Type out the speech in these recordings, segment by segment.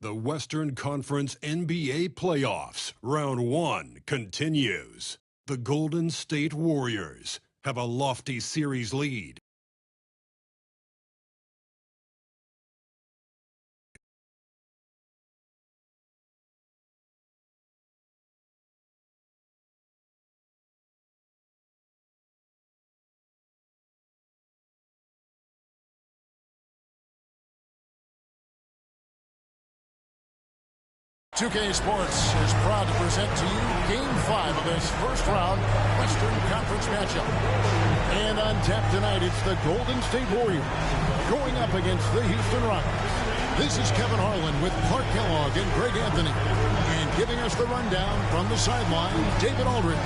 The Western Conference NBA playoffs, round one, continues. The Golden State Warriors have a lofty series lead. .2k Sports is proud to present to you Game 5 of this first-round Western Conference matchup. And on tap tonight, it's the Golden State Warriors going up against the Houston Rockets. This is Kevin Harlan with Clark Kellogg and Greg Anthony. And giving us the rundown from the sideline, David Aldridge.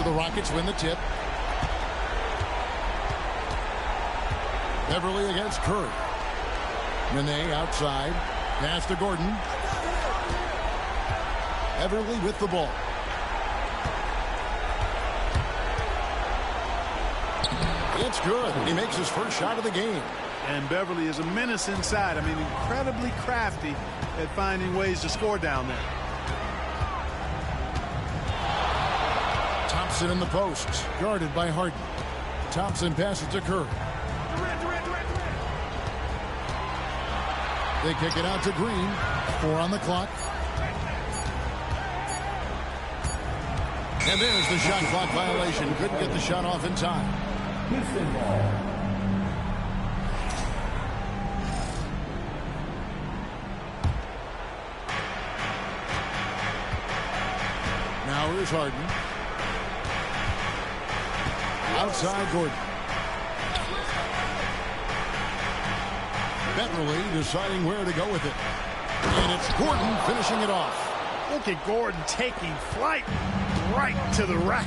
The Rockets win the tip. Beverly against Curry. Nene outside. Pass to Gordon. Beverly with the ball. It's good. He makes his first shot of the game. And Beverly is a menace inside. I mean, incredibly crafty at finding ways to score down there. Thompson in the post, guarded by Harden. Thompson passes to Curry. They kick it out to Green. 4 on the clock. And there's the shot clock violation. Couldn't get the shot off in time. Now here's Harden. Outside Gordon. Beverly deciding where to go with it. And it's Gordon finishing it off. Look at Gordon taking flight right to the rack.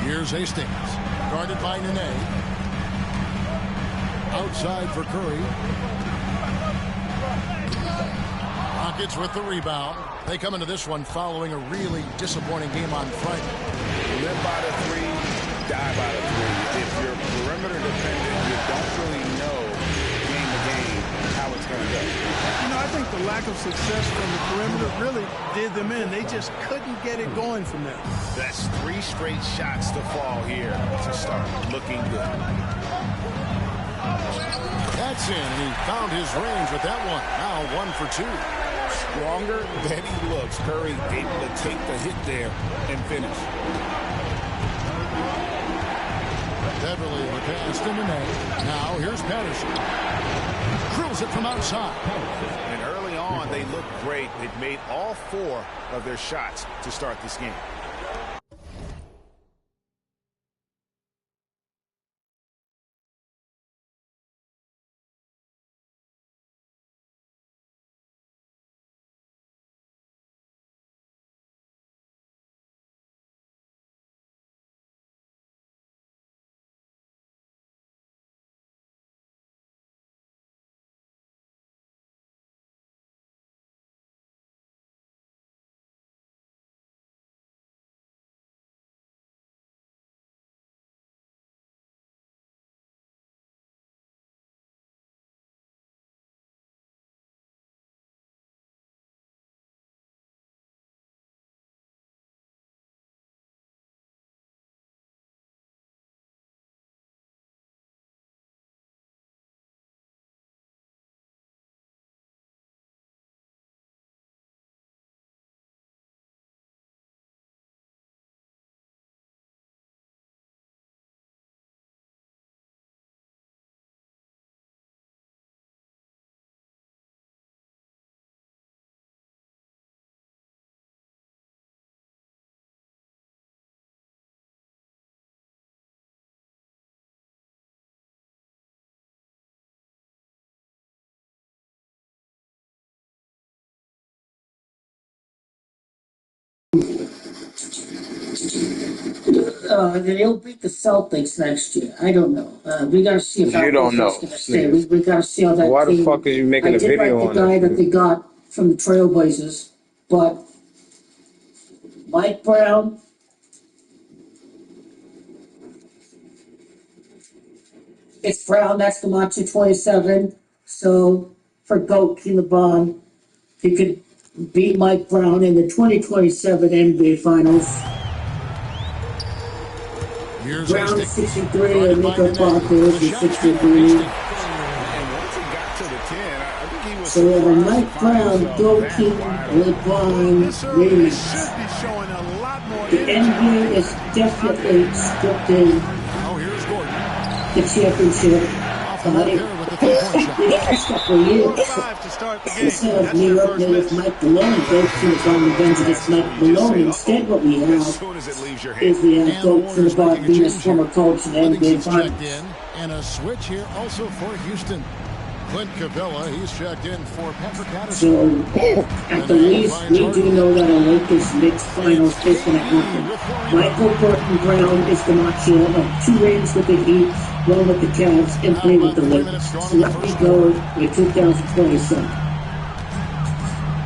Here's Hastings. Guarded by Nene. Outside for Curry. Rockets with the rebound. They come into this one following a really disappointing game on Friday. Live by the three, die by the three. If you're perimeter defendant, you don't really know game to game how it's going to go. You know, I think the lack of success from the perimeter really did them in. They just couldn't get it going from there. That's 3 straight shots to fall here to start looking good. That's in. He found his range with that one. Now 1 for 2. Stronger than he looks. Curry able to take the hit there and finish. Beverly the pass to Nene. Now here's Patterson. Drills it from outside. And early on, they looked great. They've made all 4 of their shots to start this game. They'll beat the Celtics next year. I don't know. We got to see if You don't know. Alco's going to stay. We got to see how that Why the team. fuck are you making I a did video like on the guy that? that they got from the Trailblazers, but Mike Brown. It's Brown. That's the Macho 27. So for Goat Kinabon, he could beat Mike Brown in the 2027 NBA Finals. Here's Brown is Hastings. 63 and Nico Parker is 63. So we have a Mike Brown, Goatee, LeBron remix. The NBA is definitely scripting Oh, here's Gordon. the championship. The last couple of years, instead of New York native Mike Malone, Goatee is on revenge against Mike Malone. Instead, what we have is we have Goatee LeBron being his former coach in the NBA Finals. And a switch here also for Houston. Clint Capella, he's checked in for Patrick Patterson. So, at the least, we do know that a Lakers Knicks finals is going to happen. Michael Burton Brown is the Macho of 2 rings with the Heat, 1 with the Cavs, and 3 with the Lakers. So let me go with 2027.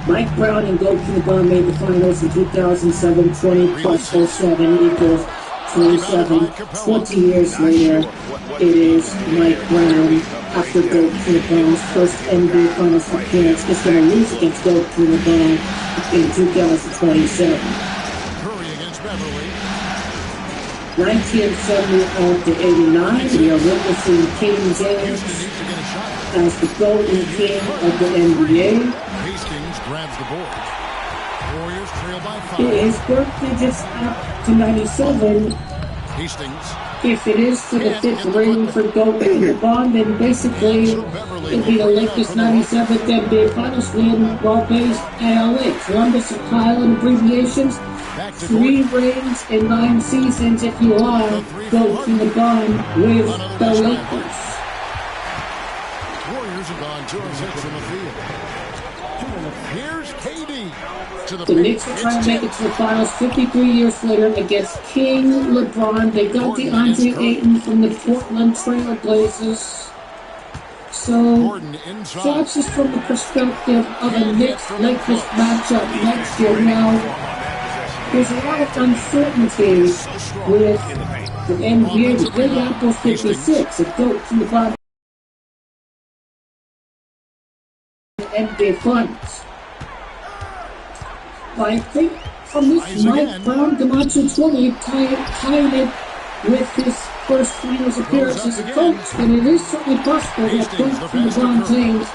Mike Brown and Goat LeBron made the finals in 2007. 20 plus 07 equals 27. 20 years later, it is Mike Brown after Goat LeBron's first NBA Finals appearance is going to lose against Goat LeBron in 2027. Curry against Beverly. 1970 to 89, we are witnessing King James as the golden king of the NBA. Hastings grabs the board. Warriors trail by 5. His birthday just up to 97. Hastings. If it is for the 5th ring for Goat LeBron, then basically it'll be the Lakers 97th NBA Finals win while based at LA. Columbus and Kyle in abbreviations. 3 rings in 9 seasons if you are Goat LeBron with the Lakers. Warriors have gone 2 of 6 from the field. Here's KD to the The Knicks are trying to make it to the finals 53 years later against King LeBron. They got DeAndre Ayton from the Portland Trail Blazers. So, that's just from the perspective of a Knicks-Lakers matchup next year. Now, there's a lot of uncertainty with the NBA. The Big Apple's 56. It goes to the bottom of the NBA Finals. But I think from this Mike Brown Camacho 20 tying it with his first finals appearance as a coach, then it is certainly possible that Coach LeBron James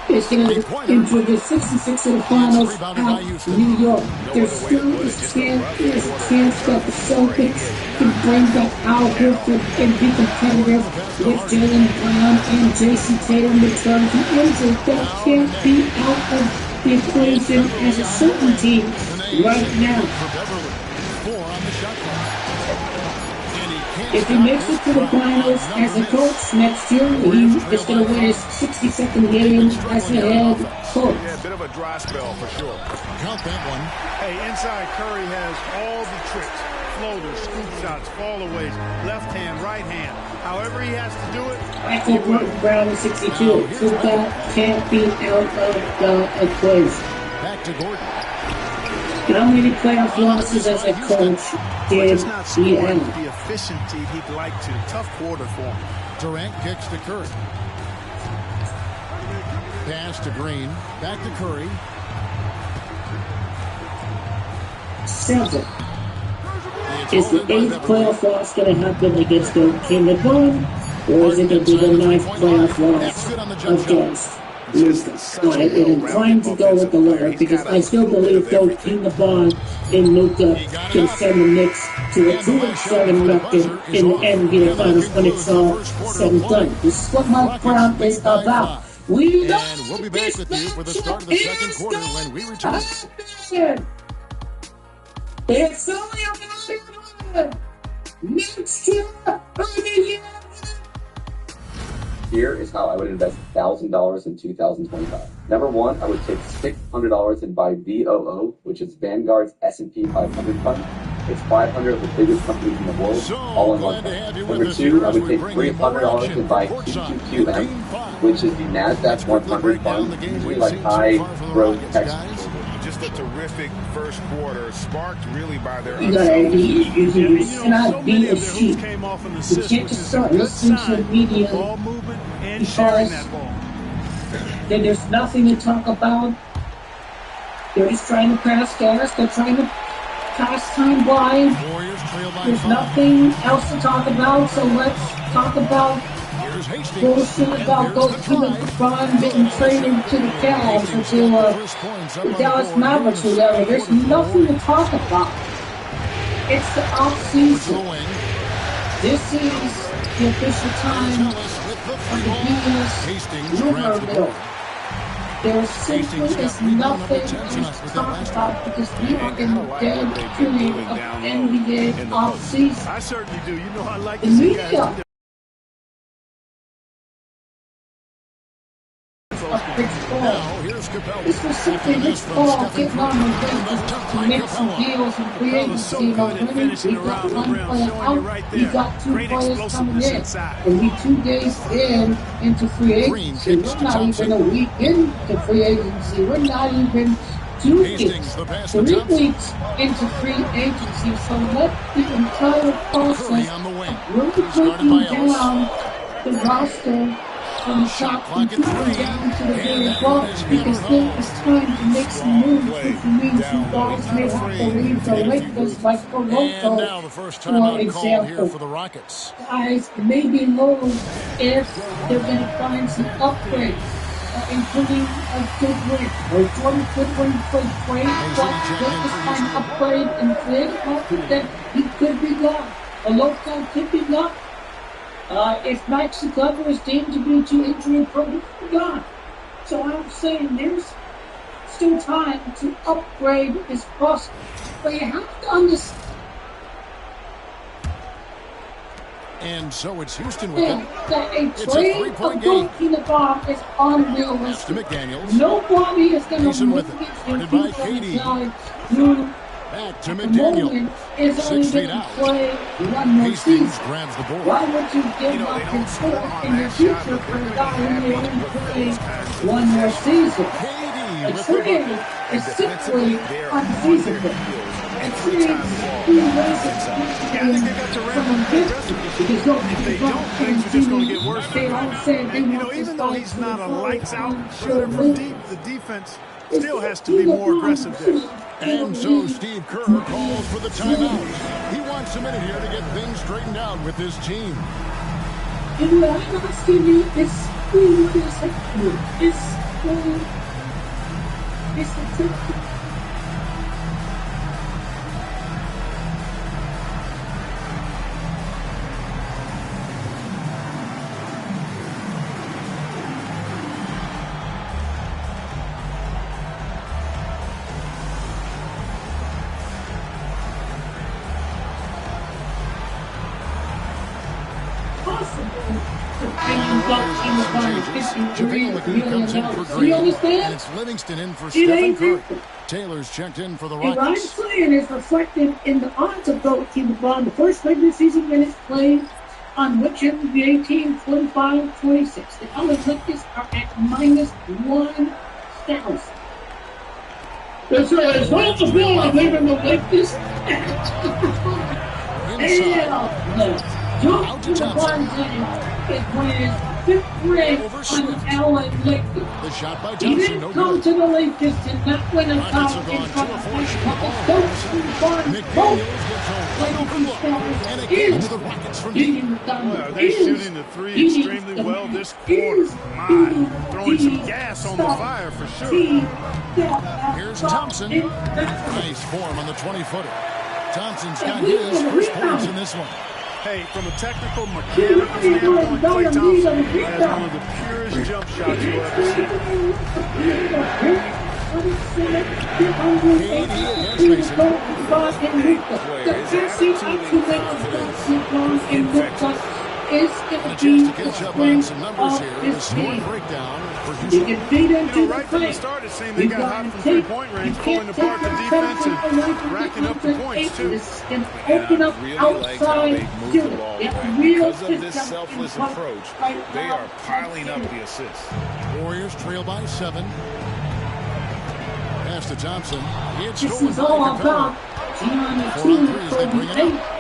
is going to enter the 66 of the finals at New York. There's still a chance that the Celtics can bring back Al Horford and be competitive with Jaylen Brown and Jason Tatum return from injury. That can't be out of the equation as a certainty right now. If he makes it to the finals as a coach next year, he is going to win his 62nd game as a head coach. Yeah, a bit of a dry spell for sure. Count that one. Hey, inside Curry has all the tricks. Floaters, scoop shots, fallaways, left hand, right hand. However he has to do it. Michael Brown is 62. So that can't be out of the equation. Back to Gordon. How many playoff losses as a coach did he have? The efficiency he'd like to. Tough quarter for him. Durant kicks to Curry. Pass to Green. Back to Curry. 7. Is the 8th playoff loss going to happen against the King LeBron? Or is it going to be the 9th playoff loss against Luka? I am inclined to go with the latter because I still believe though King LeBron and Luka can send the Knicks to a 2-7 record in the NBA Finals when it's all said and done. This is what Mike Brown is about. We know And we'll be back with you for the start of the second quarter when we return. It's only about next year of the year. Here is how I would invest $1,000 in 2025. Number 1, I would take $600 and buy VOO, which is Vanguard's S&P 500 fund. It's 500 of the biggest companies in the world, all in one place. Number 2, I would take $300 and buy QQQM, which is the NASDAQ 100 fund, usually like high growth tech. Just a terrific first quarter, sparked really by their You cannot be a sheep. You can't just start listening to the media because then there's nothing to talk about. They're just trying to pass gas. They're trying to pass time by. There's nothing else to talk about, so let's talk about bullshit about goalkeeper LeBron getting traded to the Cavs or to the Dallas Mavericks or whatever. There's nothing to talk about. It's the off-season. This is the official time of the Venus rumor mill. There simply is nothing to talk about because we are in the dead period of NBA off-season. I certainly do. You know I like The to see media guys. of Rich Paul. This was simply Rich Paul getting on the bench to make some deals and free agency already. We got one player out, we got 2 players coming in. And we 2 days into free agency. We're not even a week into free agency. We're not even 2 weeks, 3 weeks into free agency. So let the entire process of really breaking down the roster from the top and moving down to the very bottom, because then it's time to make some moves, which means you guys may have to leave the Lakers like Toronto, for example. Guys, it may be low if they're going to find some upgrades, including a Goodwin or Jordan Goodwin played great, but they just find an upgrade in the creative market, then he could be gone. A local could be gone. If Maxi Glover is deemed to be too injury prone, he's gone. So I'm saying there's still time to upgrade this roster. But you have to understand. And so it's Houston with it. That a trade of goalkeeper bomb is unrealistic. Nobody is going to make it and keep on who back to at the moment is only going to play one more season. Why would you give up and put in the future for a guy who may only play one more season? A trade is simply unfeasible. A trade someone gets because They don't, things are just going to get worse. they all say they want Even this though guy he's to not a fall lights-out on shooter the from league. deep, the defense still has to be more aggressive there. And so Steve Kerr calls for the timeout. He wants a minute here to get things straightened out with his team. And what I'm asking you is, what is happening? It's the tip. You understand? And it's Livingston in for Stephen Curry. Taylor's checked in for the Rockets. What I'm saying is reflected in the odds of goalkeeper bomb. The first regular season minutes played on whichever NBA team, 25-26. The other Lakers are at minus 1,000. That's right. It's not the bill I'm leaving the Lakers. Hell no. John LeBron James is winning 5th ring on LA Lakers. The shot by He Johnson, didn't no come good. to the Lakers to not win a Rockets title have in gone front 2 of of 4 Lakers. shooting Don't ball. McDaniels gets a wide open look. And again to the Rockets from deep. Well, they're shooting the three extremely well this quarter. My, throwing some gas on the fire for sure. Here's Thompson. Nice form on the 20-footer. Thompson's got his first points in this one. Hey, from a technical, mechanical standpoint, Klay Thompson has one of the purest jump shots you'll ever see. is going And a to chance be to catch the up on strength some numbers of here. The this score team. breakdown for You Houston. can beat into the Right from the paint. start, it seemed they got hot from take, three-point you range, can't pulling take apart the that defense attention away and from racking up the points, too. This is going to And open I up really liked how outside they moved shooting. the ball They have back. real Because of this system selfless in place approach, right they now. are piling up the assists. Warriors trail by 7. Pass to Thompson. It's This stolen is by all Capella. about Gianna 4 on 3 as they bring it up.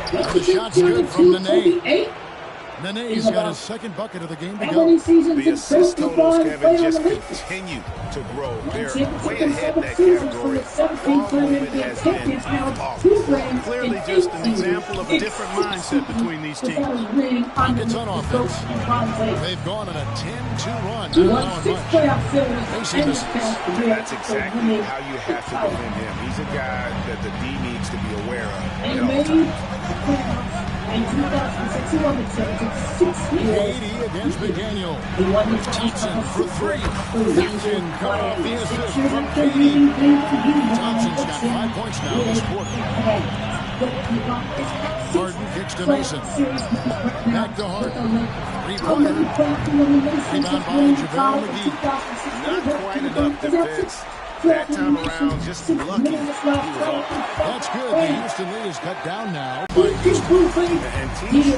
And the shot's good from Nene. Nene's got his second bucket of the game to go. The assist totals, Kevin, just continue to grow. They're way ahead in that category. Ball movement has been awful. Clearly just an example of a different mindset between these teams. Rockets on offense. They've gone on a 10-2 run. Not allowing much. Mason misses. That's exactly how you have to defend him. He's a guy that the D needs to be aware of at all times. In 2006, he won the championship 6 years. 80 against McDaniel. He won the Thompson for 3. Thompson cut off the assist from Katie. Thompson's got 5 points now this quarter. Harden kicks to Mason. Back to Harden. 3-pointer. Rebound by JaVale McGee. Not quite enough defense. That time around, just lucky he was off. That's good. The Houston lead is cut down now by And team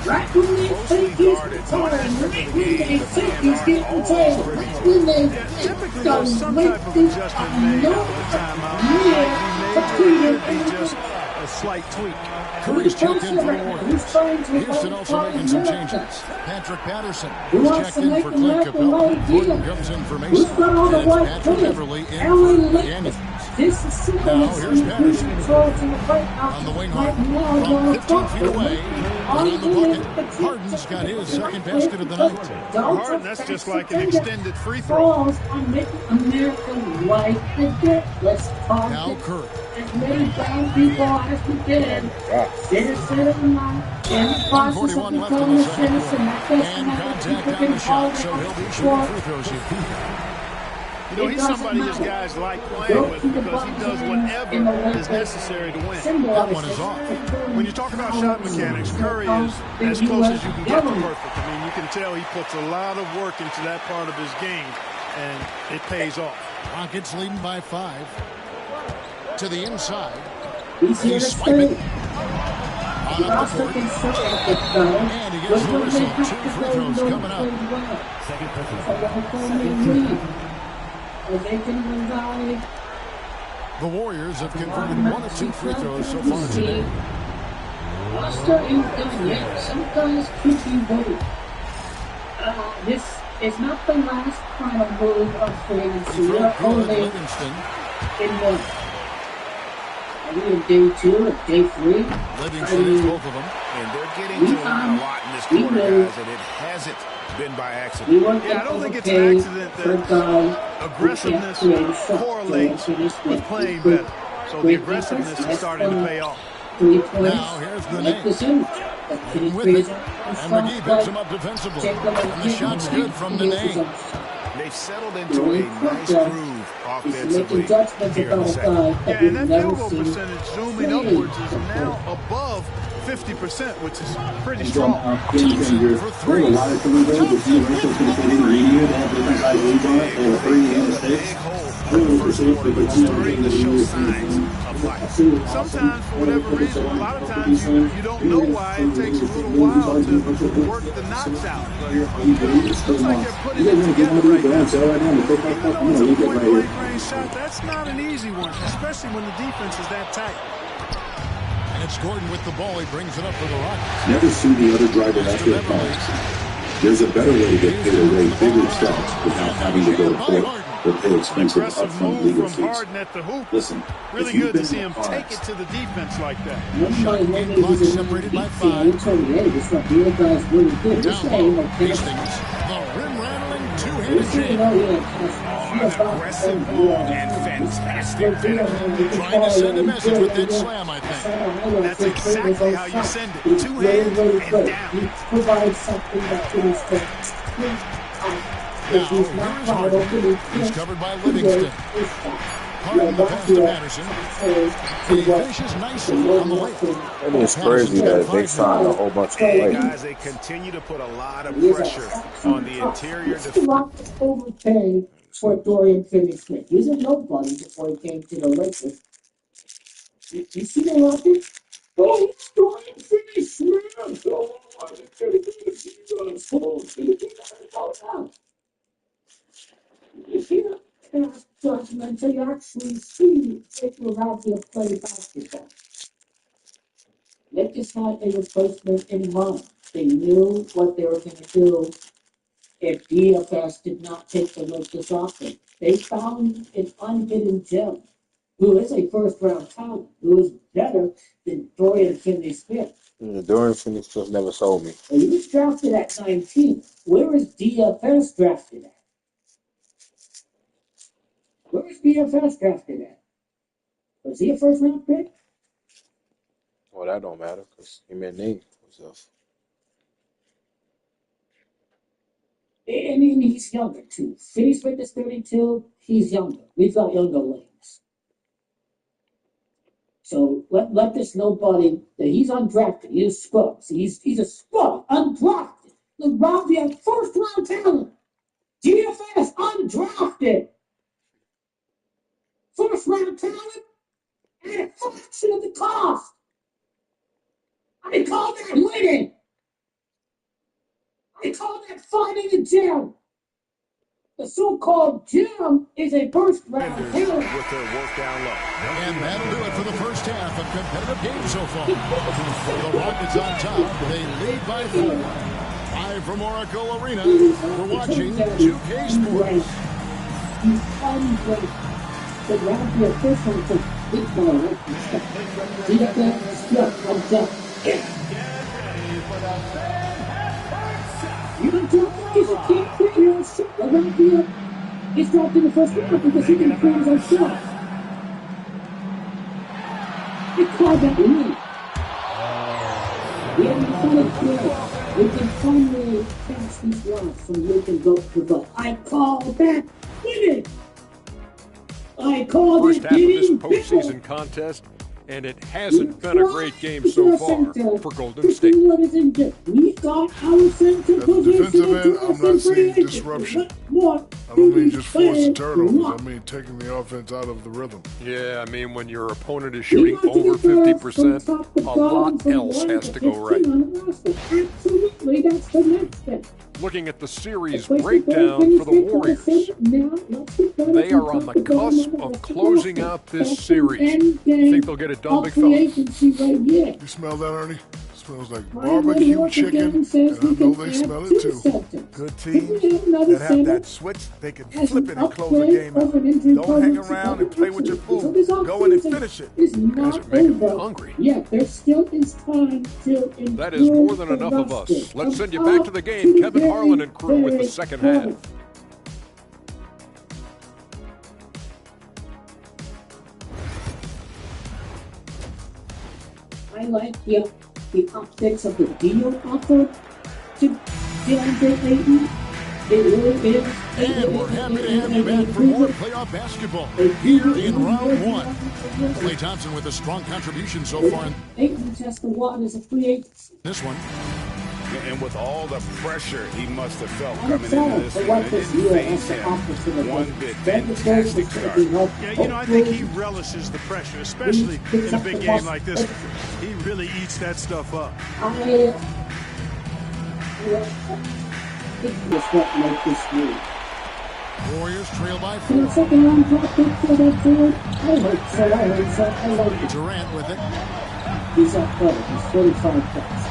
strategies closely guarded. One aspect of the game, the fans aren't always privy to. Typically, there's some type of adjustment made out of the timeout. Might be made, or it could be just a slight tweak. Curry's checked in for the Warriors. Houston also making some changes. Patrick Patterson is checked in for Clint Capella. Gordon comes in for Mason. And it's Patrick Beverly in for Daniels. Now here's Patterson on the wing hard. From 15 feet away. On the bucket. Harden's got his second basket of the night. For Harden, that's just like an extended free throw. Now Curry. As many brown people as we can. Citizen of the night. And the process of becoming a citizen. And contact on the shot, so he'll be shooting free throws here. You know, he's somebody his guys like playing with because he does whatever is necessary to win. That one is off. When you talk about shot mechanics, Curry is as close as you can get to perfect. I mean, you can tell he puts a lot of work into that part of his game, and it pays off. Rockets leading by 5. To the inside. He's swiping. On up the court. And he gets the whistle. 2 free throws coming up. The Warriors have converted 1 of 2 free throws so far today. Roster ain't done yet. Some guys could be voted. This is not the last final move of free agency. We are only Livingston. in the day 2 or day 3. Livingston is both of them. And they're getting to the line a lot in this quarter, guys, and it hasn't been by accident. Yeah, I don't think it's an accident that aggressiveness correlates with playing better. So the aggressiveness is starting to pay off. Now here's the name. With it. And McGee picks him up defensively. And the shot's good from the name. They've settled into a nice groove offensively here in the second. Yeah, and that field goal percentage zooming upwards is now above 50%, which is pretty strong. Thompson for 3. Big hole for the first quarter, but starting to show signs of life. Sometimes, for whatever reason, a lot of times you don't know why it takes a little while to work the knocks out. But it looks like they're putting it together right now. Even though it's a point-blank range shot, that's not an easy one, especially when the defense is that tight. And it's Gordon with the ball. He brings it up for the Rockets. Never sue the other driver after a foul. There's a better way to get paid a way bigger checks without having to go to court or pay expensive upfront legal fees. Listen, really good to see him take it to the defense like that. Clock separated by 5. Down low, Hastings. The rim-rattling two-handed jam. An aggressive move and fantastic finish. Trying to send a message with that slam, I think. That's exactly how you send it. 2 hands and down. Provide something that is Now, here's Harden. He's covered by Livingston. Parking the pass to Patterson. He finishes nicely on the way. It is crazy that they signed a whole bunch of players. Guys, they continue to put a lot of pressure on the interior defense. The Rockets overpaid for Dorian Finney-Smith. He was a nobody before he came to the Lakers. You see the Rockets? Oh, Dorian Finney-Smith! Oh, I'm going to you can't pass judgment until you actually see if you're allowed to play basketball. They just had a replacement in mind. They knew what they were going to do if DFS did not take the Lakers offense. They found an unhidden gem who is a first-round talent, who is better than Dorian Finney-Smith. Dorian Finney-Smith never sold me. And he was drafted at 19. Where is DFS drafted at? Where is DFS drafted at? Was he a first-round pick? Well, that don't matter because he made name for himself. And he's younger, too. Finney-Smith is 32. He's younger. We've got younger lanes. So let this nobody that he's undrafted. He's a scrub. He's a scrub, undrafted. Look, Rob, we have first-round talent. DFS, undrafted. First-round talent at a fraction of the cost. I call that winning. I call that finding a gem. The so-called gem is a first-round talent. With their work down low. And that'll do it for the first half of competitive game so far. The Rockets on top. They lead by 4. Live from Oracle Arena, we're watching 2K Sports. He's ungrateful. The round your first one to big ball right and stuff. See that? Stuff on top. You don't drop these, you can't create your own shot. Around here, he's dropped in the first round because he can create his own shot. They call that winning. We haven't done it yet. We can finally pass these rounds from Lincoln vote to vote. I call that winning. I call First this half of this getting postseason contest, and it hasn't been a great game so far for Golden State. We got our center At the defensive end, I'm not seeing disruption. I don't mean just forcing turnovers. I mean taking the offense out of the rhythm. Yeah, I mean when your opponent is shooting over 50%, a lot else has to go right. Absolutely, that's the next step. Looking at the series breakdown for the Warriors, they are on the cusp of closing out this series. Think they'll get it done, big fella? You smell that, Ernie? It smells like barbecue chicken, and I know they smell it too. Good teams that have that switch, they can flip it and close the game out. Don't hang around and play with your food. Go in and finish it. Guys are making me hungry. Yeah, there still is time to improve. That is more than enough of us. Let's send you back to the game. Kevin Harlan and crew with the second half. I like the optics of the deal offered to DeAndre Ayton. It really is. And we're happy to have you back for more playoff basketball here in round 1. Klay Thompson with a strong contribution so far. Ayton tests the waters of free agency. This one. And with all the pressure he must have felt coming into this one, it didn't faze him one bit. Fantastic start. Yeah, I think he relishes the pressure, especially in a big game like this. He really eats that stuff up. What make this move. Warriors trail by 4. Second round draft pick for that forward. I like it. Durant with it. He's athletic. He's 45 pounds.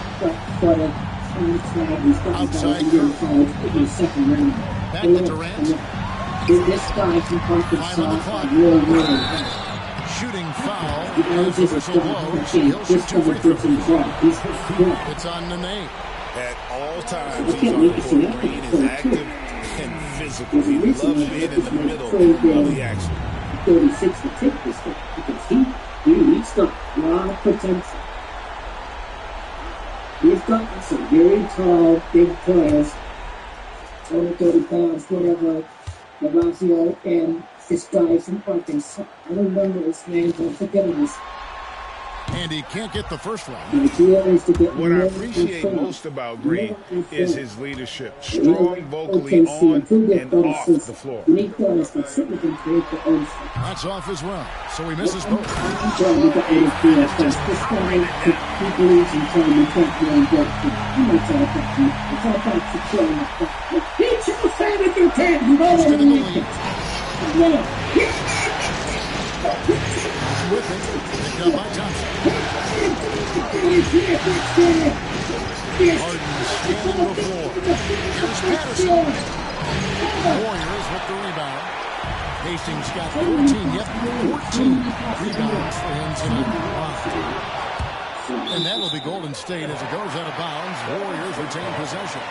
Outside curve. Second round. Back to Durant. This guy can pump himself really well. Shooting foul. As the whistle blows, he'll shoot 2 free throws. It's on Nene. At all times, he's on the court. Green is active and physical. He loves being in the middle of the action. 36 to take this thing because he's got a lot of potential. We've gotten some very tall, big players, over 30 pounds, whatever, Lavazio and this guy from Arkansas. I don't remember his name, but I'm forgetting his. And he can't get the first one. What I appreciate most about Green is his leadership. Strong vocally on and off the floor. That's off as well, so he misses both. With it, picked up by Thompson. Harden scanning the floor. Here's Patterson. Warriors with the rebound. Hastings got 14 rebounds for him tonight. And that'll be Golden State as it goes out of bounds. Warriors retain possession.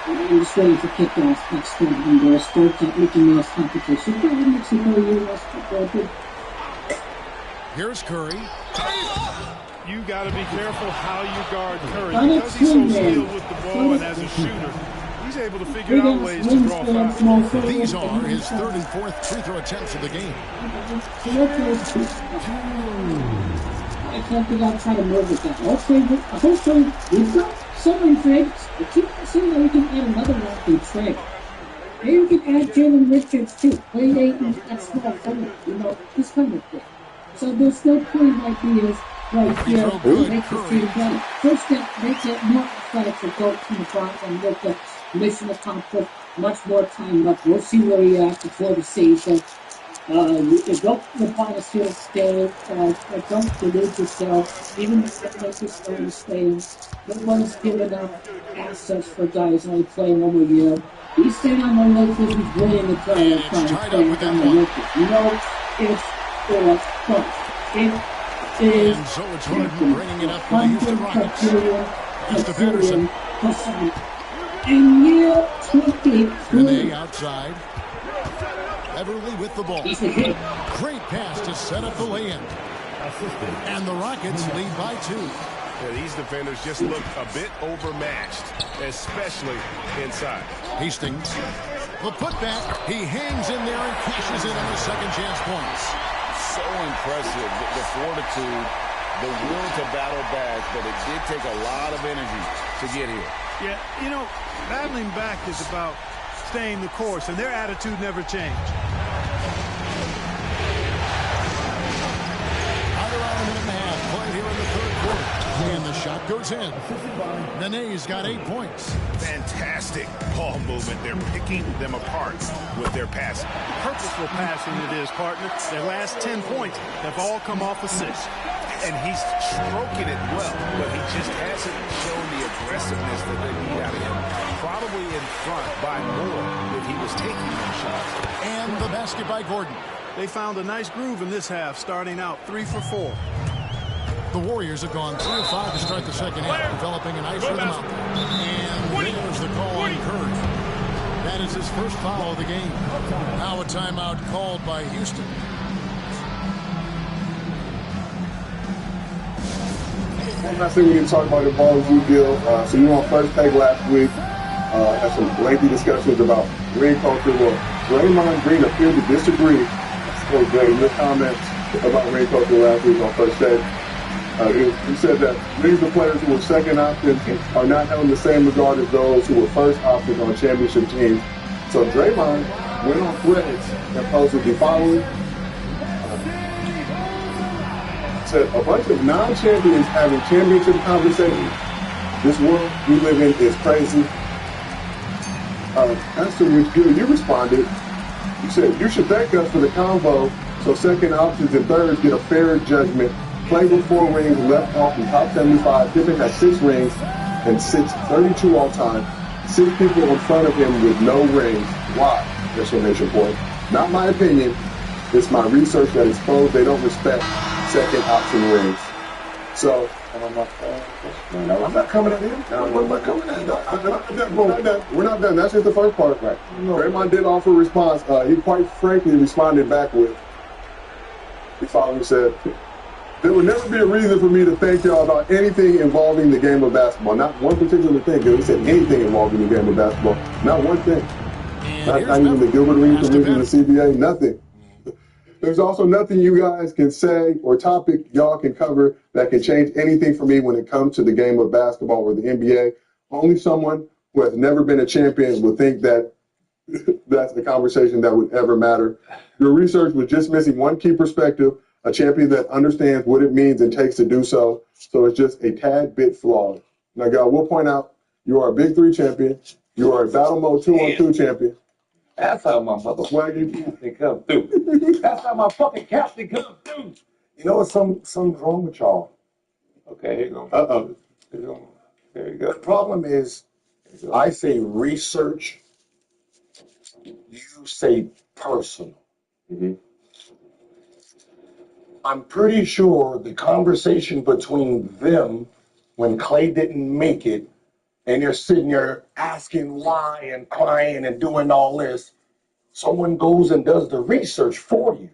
I'm just waiting for kickoff next time and start that Mickey Mouse competition. Mexico, U.S. football. Here's Curry. You got to be careful how you guard Curry because he's so skilled with the ball and as a shooter. He's able to figure out ways to draw fouls. These are his 34th free throw attempts of the game. I can't think I'll try to move with that. Hopefully, we've got some trades. I keep saying that we can add another one to trade. Maybe we can add Jalen Richards too. Play 8 at small forward, this kind of thing. So there's still plenty of ideas right here to make the team better. First step, make it more athletic for Goat in the front and look at mission accomplished, much more time left. We'll see where he at before the season. Don't find a field stay, don't delude yourself, even if the Lakers are to stay. No one's giving up assets for guys only playing 1 more year. He's staying on the Lakers, he's willing to play at times, staying on the Lakers. It's fun. It is. And so it's Harden bringing it up for the Houston Rockets. Mr. Patterson. And year 23. Renee outside. Everly with the ball. Great pass to set up the lay-in. And the Rockets lead by 2. Yeah, these defenders just look a bit overmatched, especially inside. Hastings. The putback. He hangs in there and cashes in on the second chance points. So impressive, the fortitude, the will to battle back, but it did take a lot of energy to get here. Yeah, battling back is about staying the course, and their attitude never changed. Right around a minute and a half played here in the third quarter. And the shot goes in. Nene's got 8 points. Fantastic ball movement. They're picking them apart with their passing. Purposeful passing it is, partner. Their last 10 points have all come off assists. And he's stroking it well, but he just hasn't shown the aggressiveness that they need out of him. Probably in front by more if he was taking them shots. And the basket by Gordon. They found a nice groove in this half, starting out 3 for 4. The Warriors have gone 3 of 5 to start the second half, developing a nice rhythm out there. And there's the call on Curry. That is his first foul of the game. Now a timeout called by Houston. One last thing we need to talk about the ball review deal. So you were on First Take last week. Had some lengthy discussions about ring culture. Well, Draymond Green appeared to disagree. So Jay, your comments about ring culture last week on First Take. He said that many of the players who were second options are not held in the same regard as those who were first options on championship teams. So Draymond went on Threads and posted the following. Said a bunch of non-champions having championship conversations. This world we live in is crazy. As to which you responded, you said, you should thank us for the combo so second options and thirds get a fair judgment. Play with 4 rings left off in top 75. Pippen has 6 rings and sits 32 all time. 6 people in front of him with no rings. Why? Exclamation point. Not my opinion. It's my research that exposed they don't respect second option rings. So, I'm not coming at him. I'm not coming at him. We're not done. That's just the first part. Right. Draymond did offer a response. He quite frankly responded back with, he following said, there would never be a reason for me to thank y'all about anything involving the game of basketball. Not one particular thing. He said anything involving the game of basketball. Not one thing. Not even the Gilbert Arenas division of the CBA, nothing. There's also nothing you guys can say or topic y'all can cover that can change anything for me when it comes to the game of basketball or the NBA. Only someone who has never been a champion would think that that's the conversation that would ever matter. Your research was just missing one key perspective, a champion that understands what it means and takes to do so. So it's just a tad bit flawed. Now, God, we'll point out you are a Big 3 champion. You are a Battle Mode 2-on-2 champion. That's how my motherfucking captain come through. That's how my fucking captain come through. You know what? Something's wrong with y'all. Okay, here you go. There you go. The problem is, I say research, you say personal. Mm-hmm. I'm pretty sure the conversation between them when Clay didn't make it, and you're sitting there asking why and crying and doing all this, someone goes and does the research for you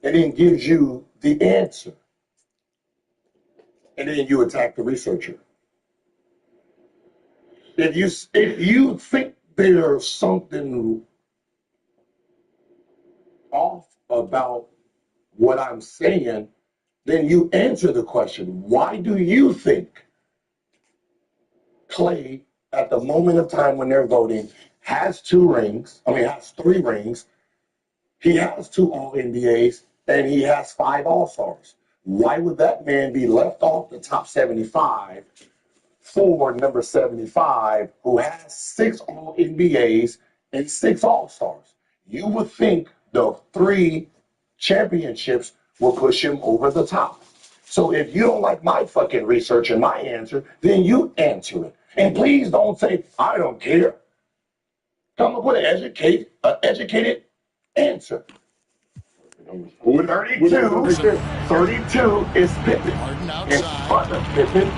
and then gives you the answer. And then you attack the researcher. If you think there's something off about what I'm saying, then you answer the question. Why do you think Clay, at the moment of time when they're voting, has 3 rings? He has 2 All-NBAs, and he has 5 All-Stars. Why would that man be left off the top 75 for number 75, who has 6 All-NBAs and 6 All-Stars? You would think the 3 championships will push him over the top. So if you don't like my fucking research and my answer, then you answer it. And please don't say, I don't care. Come up with an educated answer. 32 is Pippen. In front of Pippen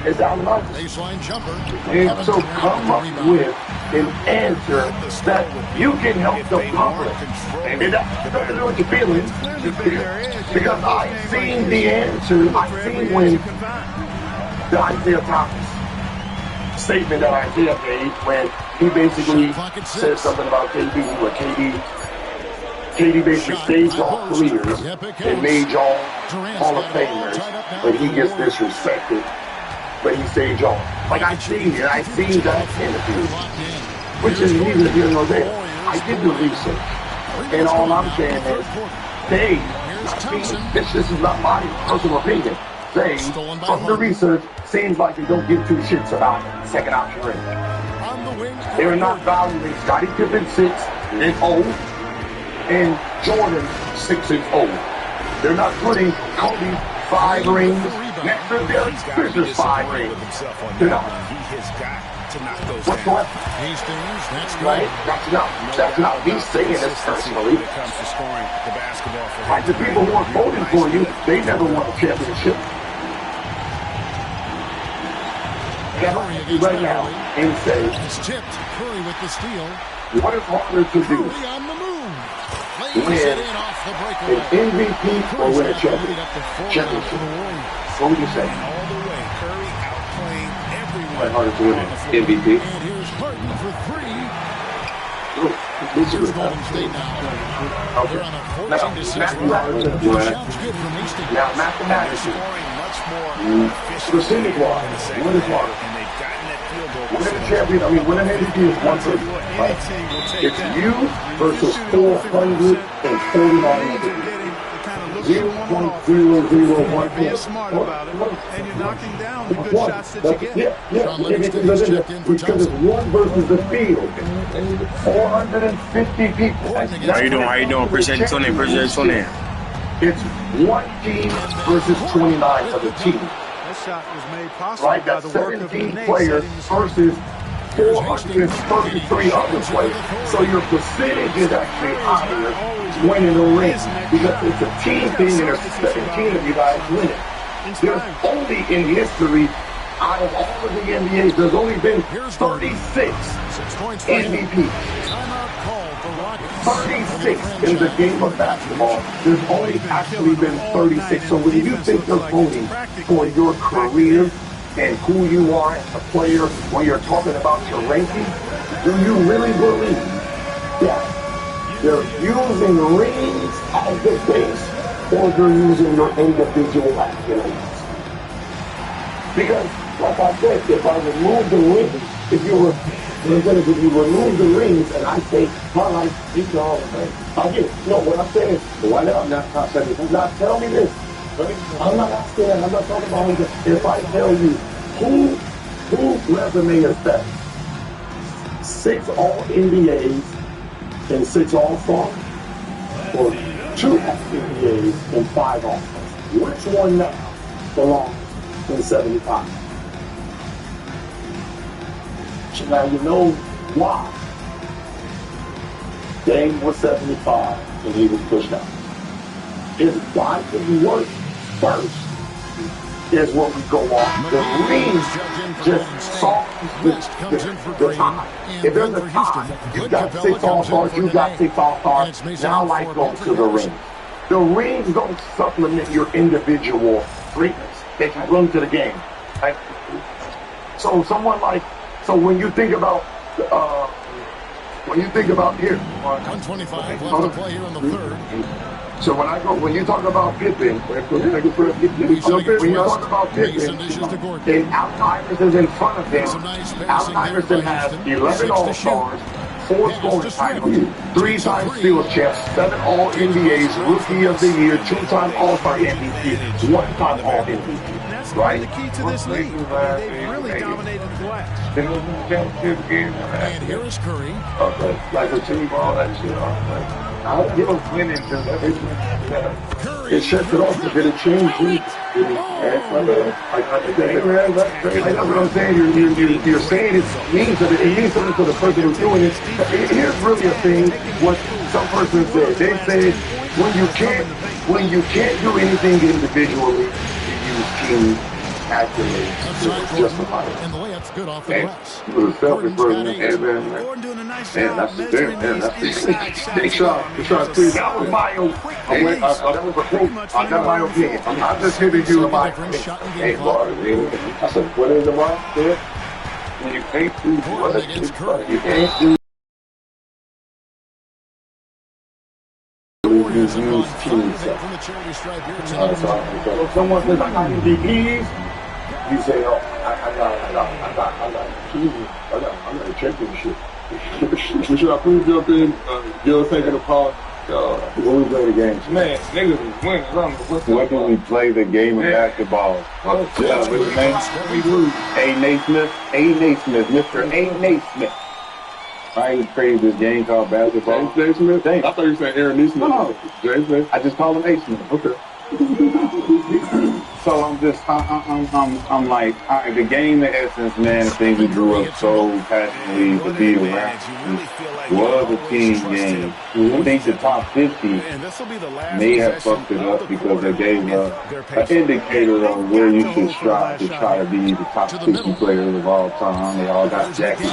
is Allen Iverson. Baseline jumper. And so come up with an answer that you can help the public. And that's nothing to do with your feelings. Because I've seen the answer. I've seen when the Isaiah Thomas statement that Isaiah made when he basically said something about KD, where KD basically saved y'all careers and made y'all Hall of Famers, but he gets disrespected, but he saved y'all. Like, I've seen it. I've seen that interview, which is neither here nor there. I did the research, and all I'm saying is, this is not my personal opinion. They, from the research, seems like they don't give 2 shits about second option range. They're not valuing Scottie Pippen 6 and 0 and Jordan 6 and 0. They're not putting Kobe 5 rings next to Derek Fisher's 5 rings. They're not. Whatsoever. Right? That's not me saying this personally. Like the people who are voting for you, they never won a championship. Right now and say, what is harder to do? Win an MVP or win a championship? What would you say? What harder to win an MVP? Now, mathematically, percentage-wise, what is harder? Winning a champion, winning an MVP is one thing, right? It's you versus 449 others. 0.001. Be smart about it, and you're knocking down the good shots that you get. Because it's 1 versus the field. 450 people. How you doing? Appreciate you tuning in. It's 1 team versus 29 other teams. That shot was made possible right? That's 17 players versus 433 other players. So your percentage is actually higher winning the ring because it's a team thing and there's 17 of you guys winning. There's only in history, out of all of the NBAs, there's only been 36 MVPs. 36 in the game of basketball. There's only actually been 36. So when you think you're voting for your career, and who you are as a player when you're talking about your ranking? Do you really believe that they're using rings as the base, or they're using your individual accolades? Because, like I said, if I remove the rings, if you remove the rings, and I say my life is all the thing, I get it. No, what I'm saying is, why not? Not tell me this. I'm not asking that. I'm not talking about anything. If I tell you whose resume is best, 6 All-NBAs and 6 All-Stars, or 2 All-NBAs and 5 All-Stars, which one now belongs in 75? So now you know why. Dame was 75 and he was pushed out. His body work first is what we go off. The rings just solves the time. If there's a tie, you got 6 All-Stars, you got 6 All-Stars. Now life goes to the rings. The rings don't supplement your individual greatness that you bring to the game. Right? So when you think about here, 125 left to play here in the third. So when you talk about Pippen, when you talk about Pippen, and Allen Iverson's in front of him, Allen Iverson has 11 All-Stars, 4 scoring titles, 3-time steals champs, 7 All-NBAs, Rookie of the Year, 2-time All-Star MVP, 1-time All-MVP. Right? The key to this league. They've really dominated the glass. And here is Curry. Okay, like a team ball, that shit. I don't give a winning to it shuts it off to get a change. That's what I'm saying. You're saying it means something to the person who's doing it. Here's really a thing. What some person said. They said when you can't do anything individually, team accolades to justify it. And the layup's good off the glass. He was a selfish person, and that's the thing. Big shot. Please. That was my opinion. I got my opinion. I'm just giving you my opinion. Hey, Lord, I said, what is the mark there? When you can't do what? You can't do. Use team stuff. If someone says I got MVPs, you say, oh, I got keys. I'm gonna check this shit. Should I please jump in? You're taking a pause. When we play the game, man, niggas is winning. When do we play the game of basketball? What's his name? Naismith, Mr. Naismith. I ain't played this game called basketball. James Smith? I thought you were saying Aaron Naismith. No, James Smith. I just call him Naismith. Okay. So I'm like, the game in essence, man, the thing we grew up so passionately to be around was a team game. I think the top 50 may have fucked it up because they gave an indicator of where you should strive to try to be the top 60 players of all time. They all got jackets.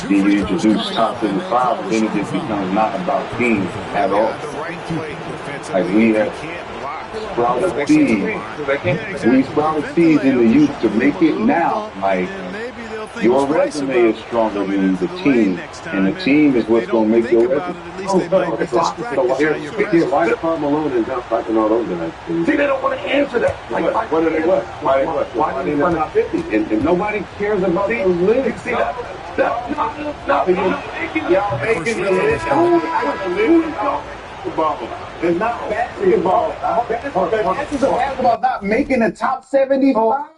Then you introduce top 75, and then it just becomes not about teams at all. Like we have sprouted seeds. We sprouted seeds in the youth to make it now. Like your resume is stronger than the team, and the team is what's going to make your resume. Why did Karl Malone and John Stockton all those guys? See, they don't want to answer that. Like, what are they? What? Why are they in the top 50? And nobody cares about those lyrics. See that? Y'all making the list. It's not basketball. Basketball not making the top 75.